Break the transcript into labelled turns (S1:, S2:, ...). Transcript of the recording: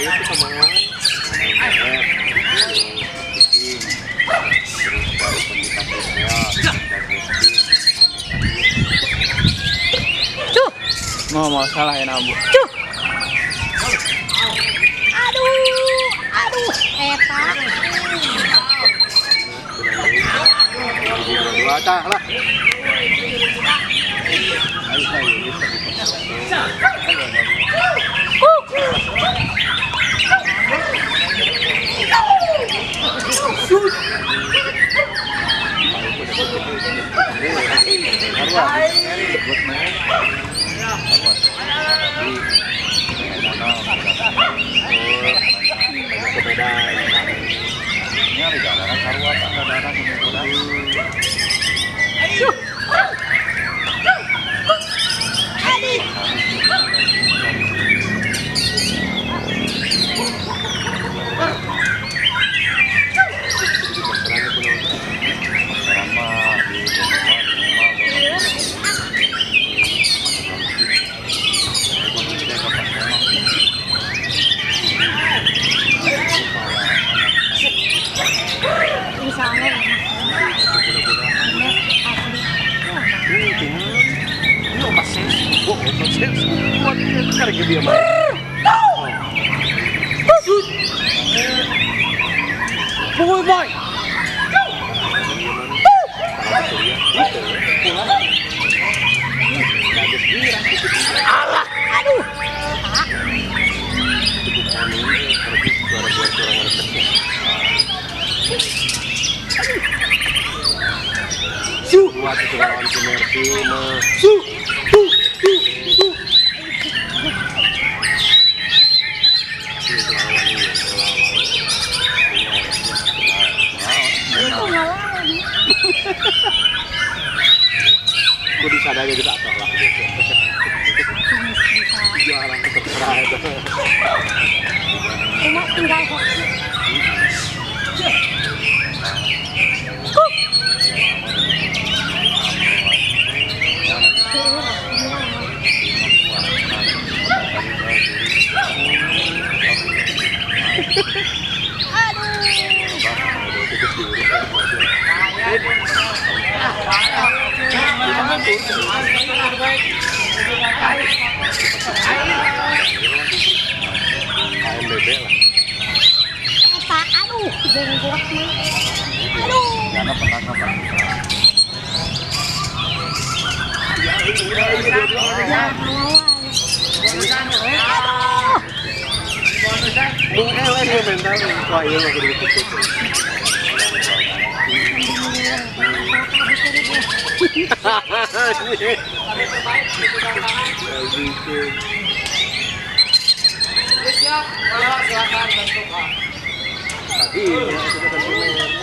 S1: itu sama orang.
S2: Mau salah ya Bu.
S3: Cuh. Aduh, eta.
S1: Dua cah lah.
S3: Boy, boy. Alah, aduh.
S1: Buat itu lawan Sumerti mah. Gue disadari kita atas lah gitu. Jarang terserah itu.
S3: Cuma tinggal kok.
S1: AMBB lah.
S3: Eta, aduh, jenggot mah. Aduh.
S1: Jangan pernah kapan. Mengeles ya mental. Wah iya lagi ditutup. Siap, silakan bentuk. Tadi ya sudah